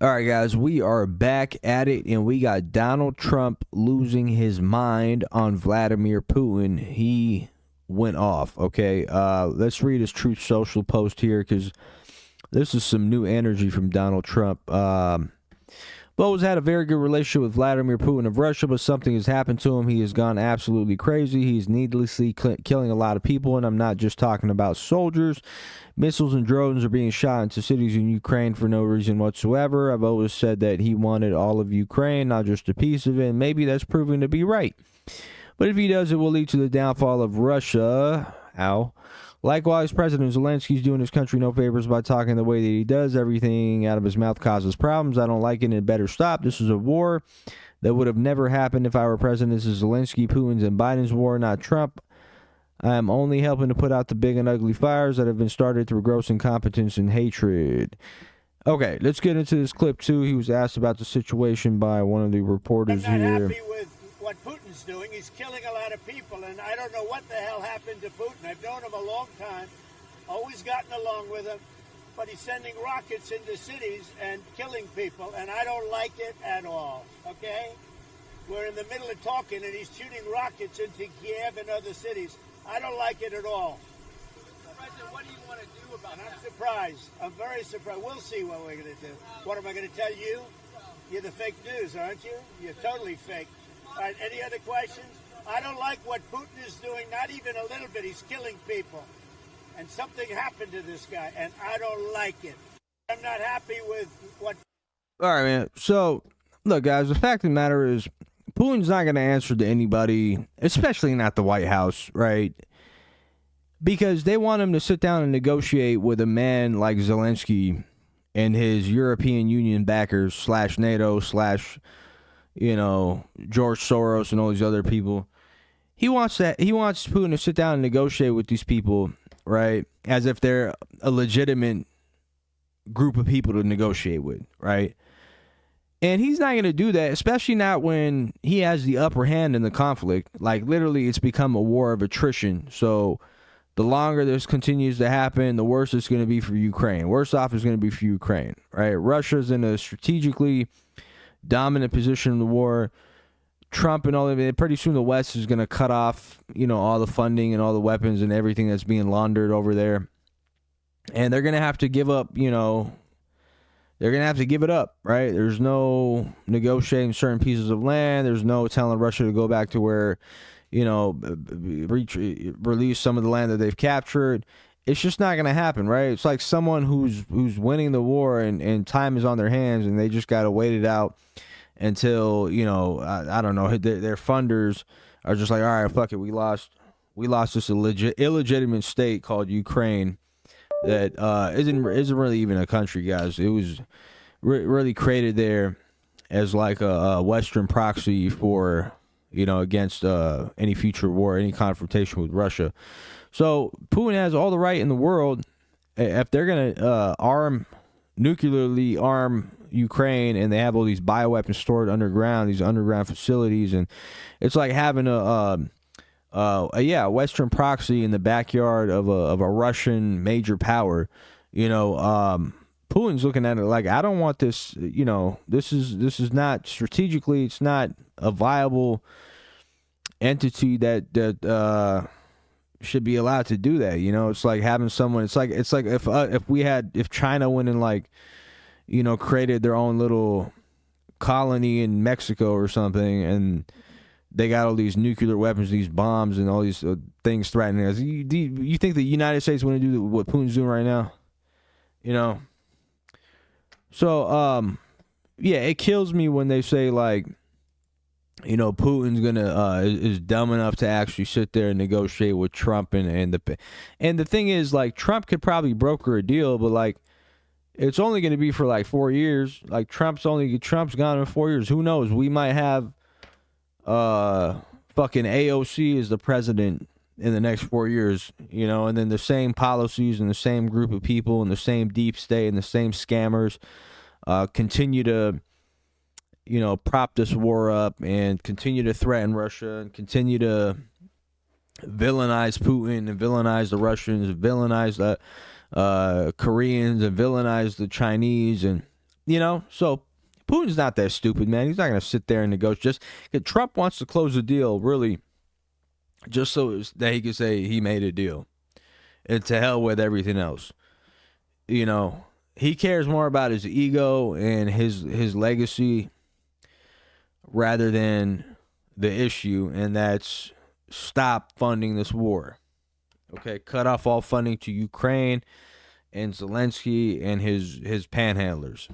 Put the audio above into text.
All right, guys, we are back at it, and we got Donald Trump losing his mind on Vladimir Putin. He went off, okay? Let's read his Truth Social post here, because this is some new energy from Donald Trump. Bo has had a very good relationship with Vladimir Putin of Russia, but something has happened to him. He has gone absolutely crazy. He's needlessly killing a lot of people, and I'm not just talking about soldiers. Missiles and drones are being shot into cities in Ukraine for no reason whatsoever. I've always said that he wanted all of Ukraine, not just a piece of it, and maybe that's proving to be right. But if he does, it will lead to the downfall of Russia. Ow. Likewise, President Zelensky is doing his country no favors by talking the way that he does. Everything out of his mouth causes problems. I don't like it, and it better stop. This is a war that would have never happened if I were president. This is Zelensky, Putin's, and Biden's war, not Trump. I am only helping to put out the big and ugly fires that have been started through gross incompetence and hatred. Okay, let's get into this clip, too. He was asked about the situation by one of the reporters here. I'm not happy with what Putin's doing. He's killing a lot of people, and I don't know what the hell happened to Putin. I've known him a long time, always gotten along with him, but he's sending rockets into cities and killing people, and I don't like it at all, okay? We're in the middle of talking, and he's shooting rockets into Kiev and other cities. I don't like it at all. President, what do you want to do about that? I'm surprised. I'm very surprised. We'll see what we're going to do. What am I going to tell you? You're the fake news, aren't you? You're totally fake. All right, any other questions? I don't like what Putin is doing, not even a little bit. He's killing people. And something happened to this guy, and I don't like it. I'm not happy with what... All right, man. So, look, guys, the fact of the matter is, Putin's not going to answer to anybody, especially not the White House, right? Because they want him to sit down and negotiate with a man like Zelensky and his European Union backers / NATO / George Soros and all these other people. He wants Putin to sit down and negotiate with these people, right? As if they're a legitimate group of people to negotiate with, right? And he's not going to do that, especially not when he has the upper hand in the conflict. Like, literally, it's become a war of attrition. So the longer this continues to happen, the worse it's going to be for Ukraine. Worse off it's going to be for Ukraine, right? Russia's in a strategically dominant position in the war. Trump and all of it, pretty soon the West is going to cut off, all the funding and all the weapons and everything that's being laundered over there. And they're going to have to give up, they're going to have to give it up, right? There's no negotiating certain pieces of land. There's no telling Russia to go back to where, release some of the land that they've captured. It's just not going to happen, right? It's like someone who's winning the war and time is on their hands and they just got to wait it out until, I don't know, their funders are just like, all right, fuck it. We lost this illegitimate state called Ukraine that isn't really even a country, guys. It was really created there as like a Western proxy for, against any future war, any confrontation with Russia. So Putin has all the right in the world. If they're going to nuclearly arm Ukraine, and they have all these bioweapons stored underground, these underground facilities, and it's like having a Western proxy in the backyard of a Russian major power. Putin's looking at it like, I don't want this. This is not strategically. It's not a viable entity that should be allowed to do that. It's like having someone. It's like if China went and created their own little colony in Mexico or something, and they got all these nuclear weapons, these bombs, and all these things threatening us. You think the United States want to do what Putin's doing right now? So, it kills me when they say, Putin's gonna is dumb enough to actually sit there and negotiate with Trump, and the thing is, Trump could probably broker a deal, but it's only going to be for 4 years. Trump's gone in 4 years. Who knows? We might have fucking AOC as the president in the next 4 years, and then the same policies and the same group of people and the same deep state and the same scammers continue to, prop this war up and continue to threaten Russia and continue to villainize Putin and villainize the Russians and villainize the Koreans and villainize the Chinese. And So Putin's not that stupid, man. He's not going to sit there and negotiate. Just Trump wants to close the deal, really, just so that he can say he made a deal. And to hell with everything else. He cares more about his ego and his legacy rather than the issue, and that's stop funding this war. Okay, cut off all funding to Ukraine and Zelensky and his panhandlers.